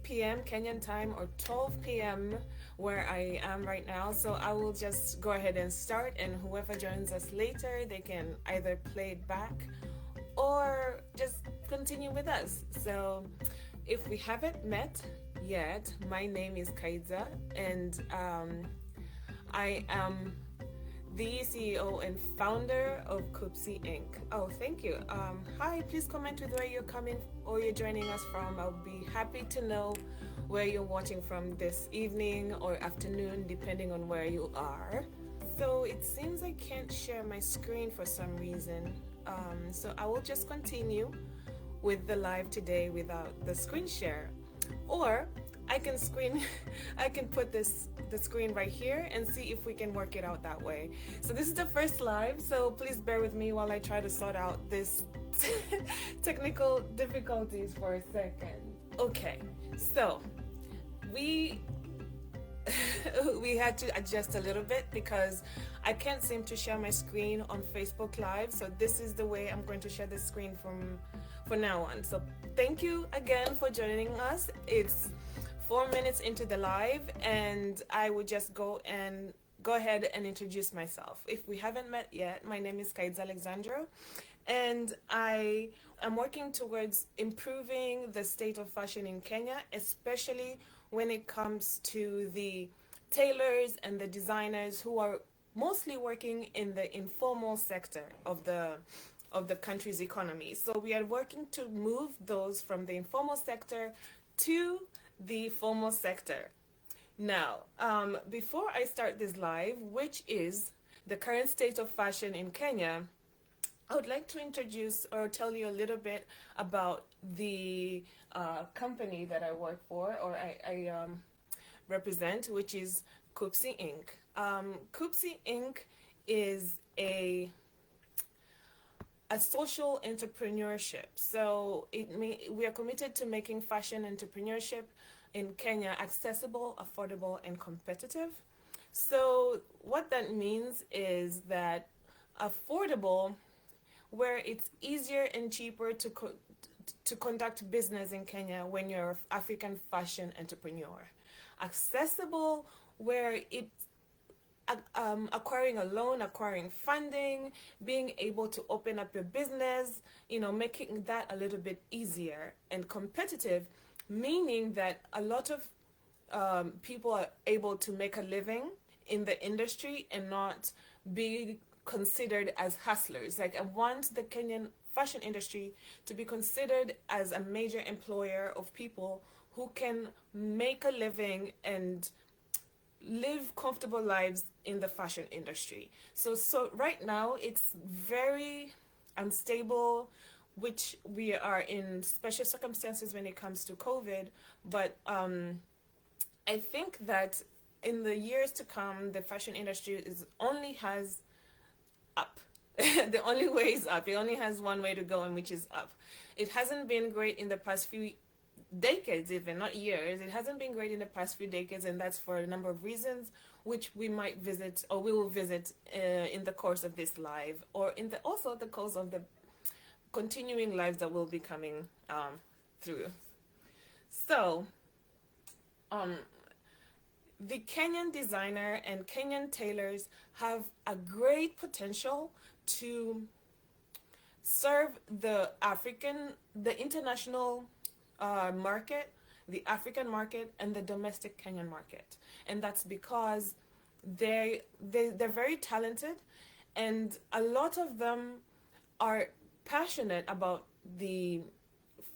p.m. Kenyan time or 12 p.m. where I am right now. So I will just go ahead and start, and whoever joins us later, they can either play it back or just continue with us. So if we haven't met yet, my name is Kaiza, and I am the CEO and founder of Kupsi Inc. Oh, thank you. Hi, please comment with where you're coming or you're joining us from. I'll be happy to know where you're watching from this evening or afternoon, depending on where you are. So it seems I can't share my screen for some reason. So I will just continue with the live today without the screen share. Or I can screen I can put the screen right here and see if we can work it out that way. So this is the first live, so please bear with me while I try to sort out this technical difficulties for a second. Okay. So, we we had to adjust a little bit because I can't seem to share my screen on Facebook Live. So this is the way I'm going to share the screen from now on. So thank you again for joining us. It's 4 minutes into the live, and I would just go ahead and introduce myself. If we haven't met yet, my name is Kaids Alexandra, and I am working towards improving the state of fashion in Kenya, especially when it comes to the tailors and the designers who are mostly working in the informal sector of the country's economy. So we are working to move those from the informal sector to the formal sector. Now, before I start this live, which is the current state of fashion in Kenya, I would like to introduce or tell you a little bit about the company that I work for or I represent, which is Kupsi Inc. Kupsi Inc. is a social entrepreneurship. So we are committed to making fashion entrepreneurship in Kenya accessible, affordable, and competitive. So what that means is that affordable, where it's easier and cheaper to conduct business in Kenya when you're an African fashion entrepreneur. Accessible, where it's acquiring a loan, acquiring funding, being able to open up your business, making that a little bit easier. And competitive, meaning that a lot of people are able to make a living in the industry and not be considered as hustlers. Like, I want the Kenyan fashion industry to be considered as a major employer of people who can make a living and live comfortable lives in the fashion industry. So right now it's very unstable, which we are in special circumstances when it comes to COVID. But I think that in the years to come, the fashion industry only has up. The only way is up. It only has one way to go, and which is up. It hasn't been great in the past few decades, even not years. It hasn't been great in the past few decades, and that's for a number of reasons, which we might visit or we will visit in the course of this live, or also the course of the continuing lives that will be coming through. So, the Kenyan designer and Kenyan tailors have a great potential to serve the international market, the African market, and the domestic Kenyan market. And that's because they're very talented, and a lot of them are passionate about the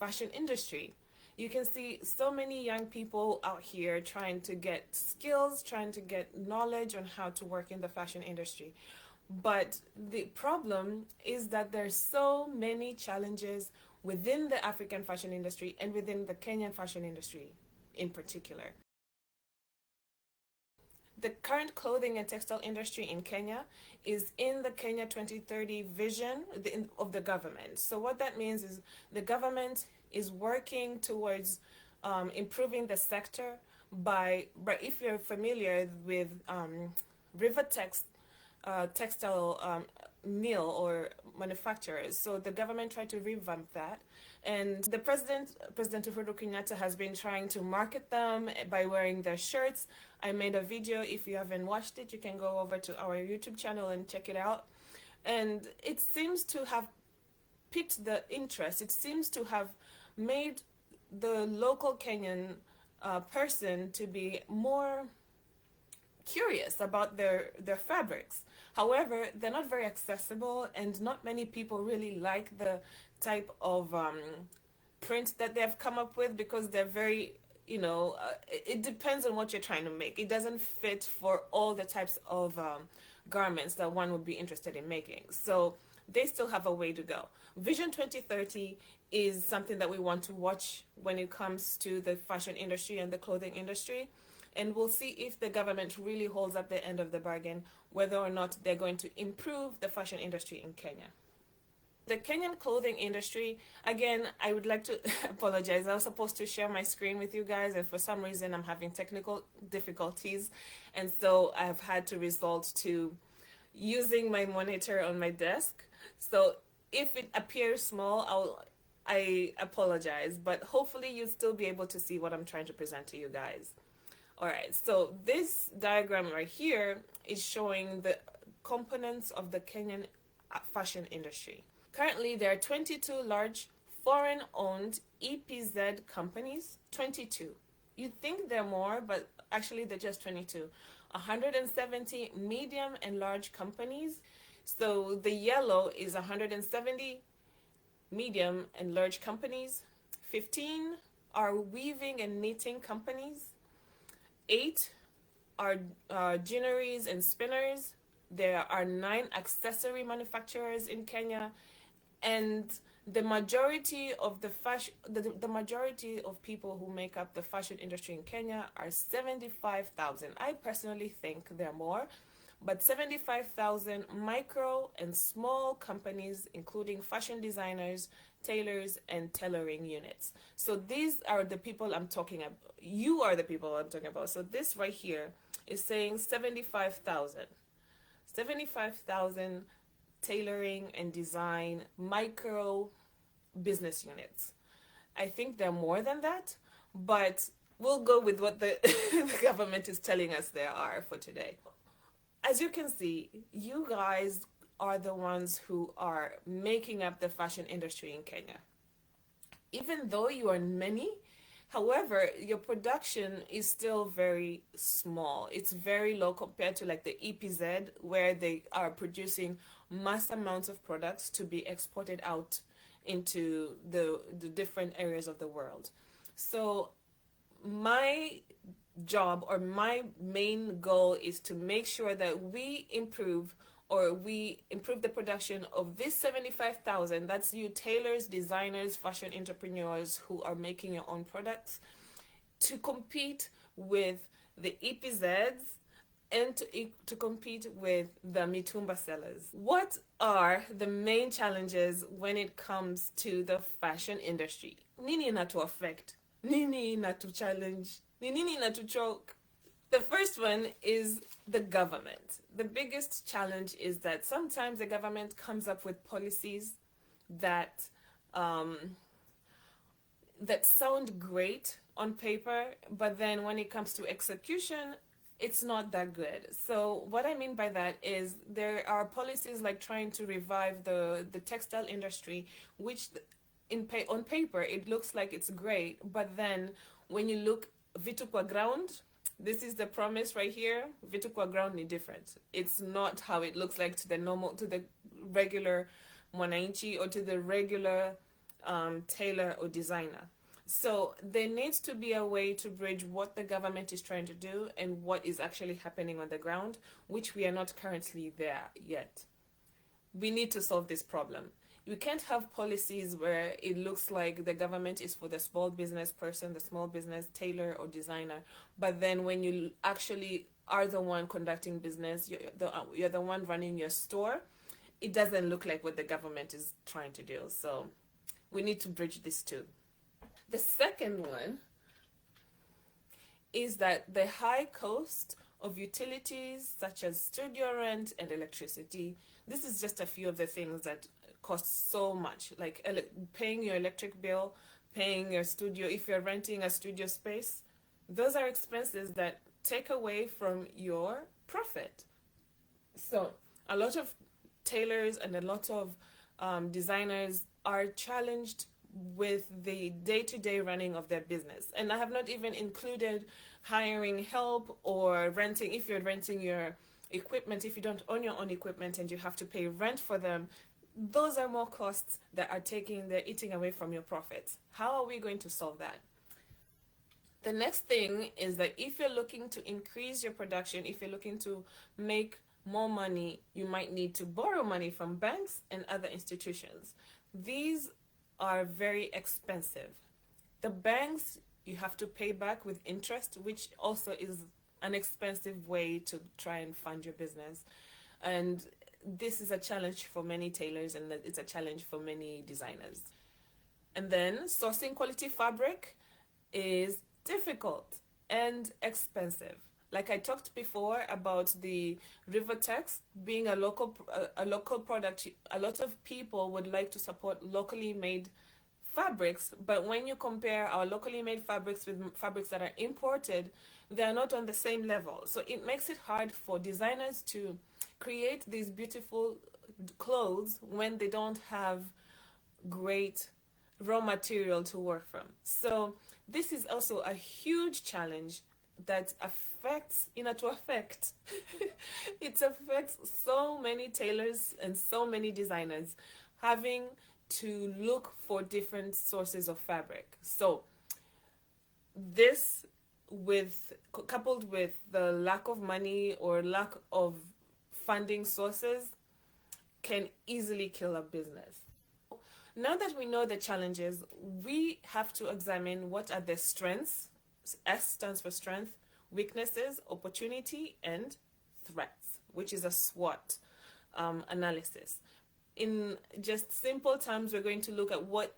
fashion industry. You can see so many young people out here trying to get skills, trying to get knowledge on how to work in the fashion industry. But the problem is that there's so many challenges within the African fashion industry and within the Kenyan fashion industry in particular. The current clothing and textile industry in Kenya is in the Kenya 2030 vision of the government. So what that means is the government is working towards improving the sector by if you're familiar with Rivertex textile mill or manufacturers. So the government tried to revamp that And the President Uhuru Kenyatta, has been trying to market them by wearing their shirts. I made a video. If you haven't watched it, you can go over to our YouTube channel and check it out. And it seems to have piqued the interest. It seems to have made the local Kenyan person to be more curious about their fabrics. However, they're not very accessible, and not many people really like the type of print that they have come up with, because they're very, it depends on what you're trying to make. It doesn't fit for all the types of garments that one would be interested in making. So they still have a way to go. Vision 2030 is something that we want to watch when it comes to the fashion industry and the clothing industry. And we'll see if the government really holds up the end of the bargain, whether or not they're going to improve the fashion industry in Kenya. The Kenyan clothing industry, again, I would like to apologize. I was supposed to share my screen with you guys, and for some reason I'm having technical difficulties. And so I've had to resort to using my monitor on my desk. So if it appears small, I apologize, but hopefully you'll still be able to see what I'm trying to present to you guys. All right, so this diagram right here is showing the components of the Kenyan fashion industry. Currently, there are 22 large foreign-owned EPZ companies. 22. You'd think there are more, but actually they're just 22. 170 medium and large companies. So the yellow is 170 medium and large companies. 15 are weaving and knitting companies. 8 are ginneries and spinners. There are 9 accessory manufacturers in Kenya, and the majority of the majority of people who make up the fashion industry in Kenya are 75,000. I personally think there are more, but 75,000 micro and small companies, including fashion designers, tailors, and tailoring units. So these are the people I'm talking about. You are the people I'm talking about. So this right here is saying 75,000. 75,000 tailoring and design micro business units. I think there are more than that, but we'll go with what the, the government is telling us there are for today. As you can see, you guys are the ones who are making up the fashion industry in Kenya. Even though you are many, however, your production is still very small. It's very low compared to like the EPZ, where they are producing mass amounts of products to be exported out into the different areas of the world. So my job, or my main goal, is to make sure that we improve the production of this 75,000. That's you tailors, designers, fashion entrepreneurs who are making your own products, to compete with the EPZs and to compete with the Mitumba sellers. What are the main challenges when it comes to the fashion industry? Nini na to affect? Nini na to challenge? Nini na to choke? The first one is the government. The biggest challenge is that sometimes the government comes up with policies that that sound great on paper, but then when it comes to execution, it's not that good. So what I mean by that is there are policies like trying to revive the textile industry, which on paper it looks like it's great, but then when you look vitu kwa ground, this is the promise right here. Vitu kwa ground is different. It's not how it looks like to the regular mwananchi or to the regular tailor or designer. So there needs to be a way to bridge what the government is trying to do and what is actually happening on the ground, which we are not currently there yet. We need to solve this problem. You can't have policies where it looks like the government is for the small business person, the small business tailor or designer, but then when you actually are the one conducting business, you're the one running your store, it doesn't look like what the government is trying to do. So we need to bridge this too. The second one is that the high cost of utilities such as studio rent and electricity. This is just a few of the things that costs so much, like paying your electric bill, paying your studio, if you're renting a studio space. Those are expenses that take away from your profit. So a lot of tailors and a lot of designers are challenged with the day-to-day running of their business. And I have not even included hiring help or renting. If you're renting your equipment, if you don't own your own equipment and you have to pay rent for them, those are more costs that are they're eating away from your profits. How are we going to solve that? The next thing is that if you're looking to increase your production, if you're looking to make more money, you might need to borrow money from banks and other institutions. These are very expensive. The banks, you have to pay back with interest, which also is an expensive way to try and fund your business. And this is a challenge for many tailors, and it's a challenge for many designers. And then sourcing quality fabric is difficult and expensive. Like I talked before about the Rivertex being a local product, a lot of people would like to support locally made fabrics, but when you compare our locally made fabrics with fabrics that are imported, they are not on the same level. So it makes it hard for designers to create these beautiful clothes when they don't have great raw material to work from. So this is also a huge challenge that affects it affects so many tailors and so many designers having to look for different sources of fabric. So this, coupled with the lack of money or lack of funding sources, can easily kill a business. Now that we know the challenges, we have to examine what are the strengths. S stands for strength, weaknesses, opportunity, and threats, which is a SWOT analysis. In just simple terms, we're going to look at what,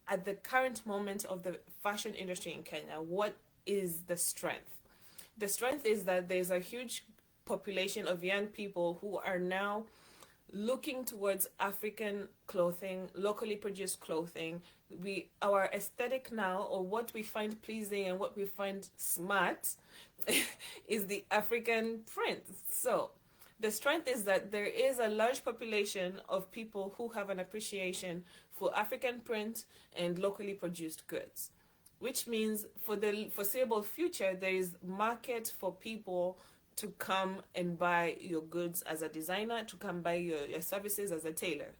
at the current moment of the fashion industry in Kenya, what is the strength? The strength is that there's a huge population of young people who are now looking towards African clothing, locally produced clothing. Our aesthetic now, or what we find pleasing and what we find smart, is the African print. So the strength is that there is a large population of people who have an appreciation for African print and locally produced goods, which means for the foreseeable future, there is market for people to come and buy your goods as a designer, to come buy your services as a tailor.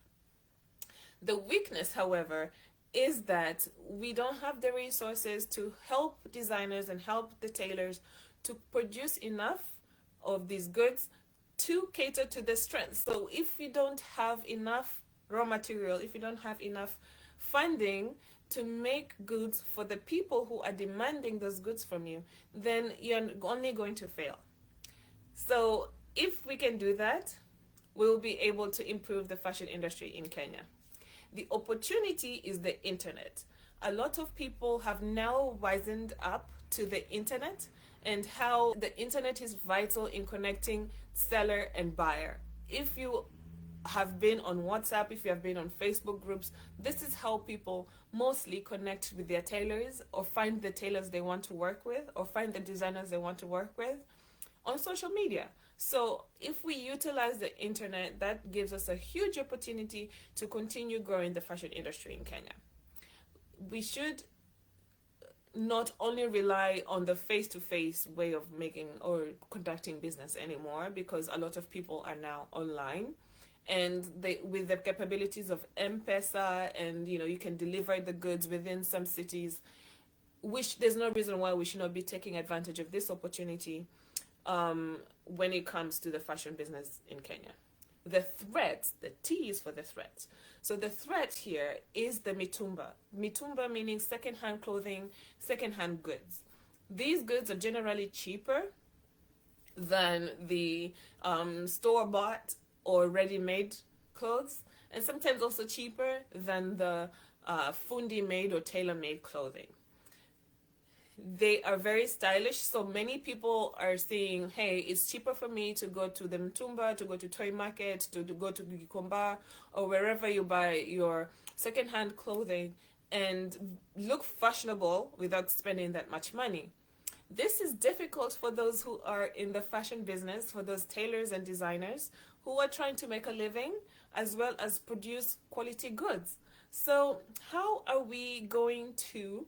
The weakness, however, is that we don't have the resources to help designers and help the tailors to produce enough of these goods to cater to the strength. So if you don't have enough raw material, if you don't have enough funding to make goods for the people who are demanding those goods from you, then you're only going to fail. So if we can do that, we'll be able to improve the fashion industry in Kenya. The opportunity is the internet. A lot of people have now wisened up to the internet and how the internet is vital in connecting seller and buyer. If you have been on WhatsApp, if you have been on Facebook groups, this is how people mostly connect with their tailors, or find the tailors they want to work with, or find the designers they want to work with on social media. So if we utilize the internet, that gives us a huge opportunity to continue growing the fashion industry in Kenya. We should not only rely on the face-to-face way of making or conducting business anymore, because a lot of people are now online, and with the capabilities of M-Pesa, and you can deliver the goods within some cities, which there's no reason why we should not be taking advantage of this opportunity when it comes to the fashion business in Kenya. The threat, the T is for the threat. So the threat here is the mitumba. Mitumba meaning second-hand clothing, second-hand goods. These goods are generally cheaper than the store-bought or ready-made clothes, and sometimes also cheaper than the fundi-made or tailor-made clothing. they are very stylish. So many people are saying, hey, it's cheaper for me to go to the Mtumba, to go to Toy Market, to go to Gikomba, or wherever you buy your secondhand clothing and look fashionable without spending that much money. This is difficult for those who are in the fashion business, for those tailors and designers who are trying to make a living as well as produce quality goods. So how are we going to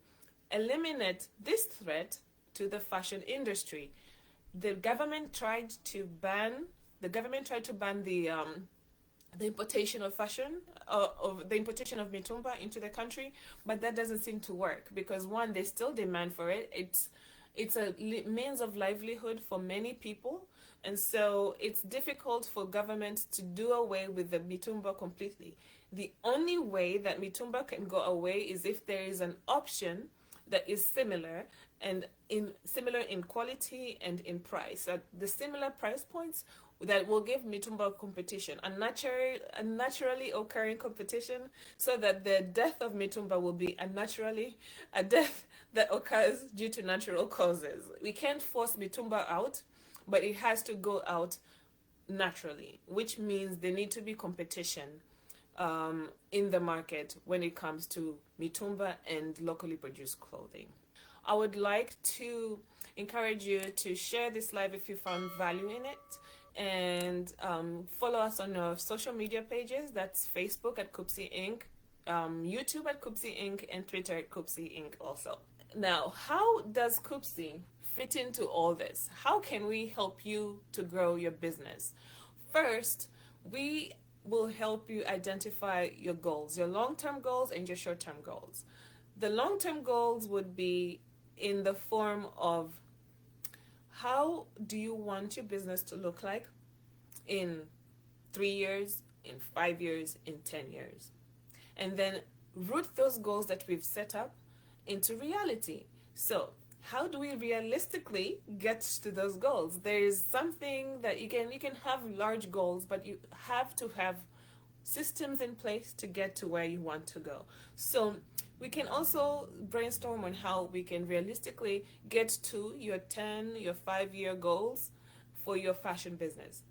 eliminate this threat to the fashion industry? The government tried to ban the importation of fashion, of the importation of mitumba into the country, but that doesn't seem to work because one, there's still demand for it. It's a means of livelihood for many people, and so it's difficult for government to do away with the mitumba completely. The only way that mitumba can go away is if there is an option that is similar and similar in quality and in price. At the similar price points that will give mitumba competition, a naturally occurring competition, so that the death of mitumba will be a death that occurs due to natural causes. We can't force mitumba out, but it has to go out naturally, which means there need to be competition in the market when it comes to mitumba and locally produced clothing. I would like to encourage you to share this live if you found value in it, and follow us on our social media pages. That's Facebook at Kupsi Inc., YouTube at Kupsi Inc., and Twitter at Kupsi Inc. also. Now, how does Kupsi fit into all this? How can we help you to grow your business? First, we will help you identify your goals, your long-term goals and your short-term goals. The long-term goals would be in the form of, how do you want your business to look like in 3 years, in 5 years, in 10 years? And then root those goals that we've set up into reality. So how do we realistically get to those goals? There is something that you can have large goals, but you have to have systems in place to get to where you want to go. So we can also brainstorm on how we can realistically get to your 10, your 5-year goals for your fashion business.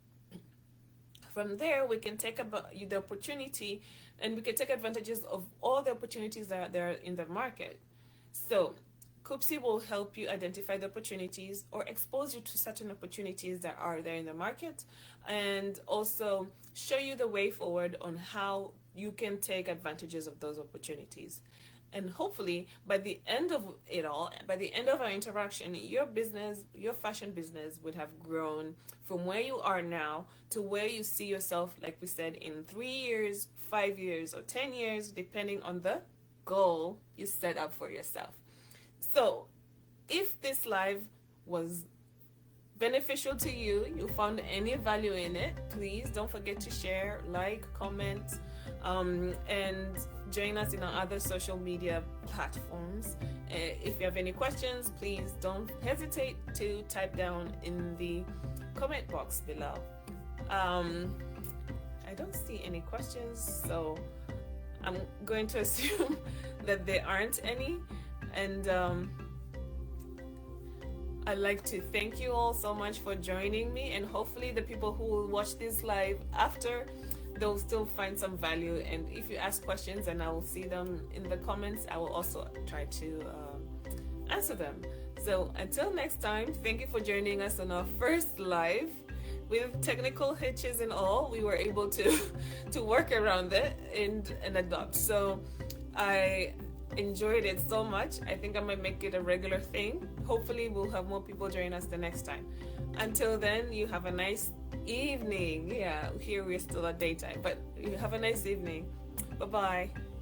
From there, we can take about the opportunity, and we can take advantages of all the opportunities that are there in the market. So Kupsi will help you identify the opportunities or expose you to certain opportunities that are there in the market, and also show you the way forward on how you can take advantages of those opportunities. And hopefully by the end of it all, by the end of our interaction, your business, your fashion business would have grown from where you are now to where you see yourself, like we said, in 3 years, 5 years, or 10 years, depending on the goal you set up for yourself. So if this live was beneficial to you, you found any value in it, please don't forget to share, like, comment, and join us in our other social media platforms. If you have any questions, please don't hesitate to type down in the comment box below. I don't see any questions, so I'm going to assume that there aren't any. And I'd like to thank you all so much for joining me, and hopefully the people who will watch this live after, they'll still find some value. And if you ask questions and I will see them in the comments, I will also try to answer them. So until next time, thank you for joining us on our first live. With technical hitches and all, we were able to work around it and adopt. So I enjoyed it so much. I think I might make it a regular thing. Hopefully we'll have more people join us the next time. Until then, you have a nice evening. Yeah, here we're still at daytime, but you have a nice evening. Bye-bye.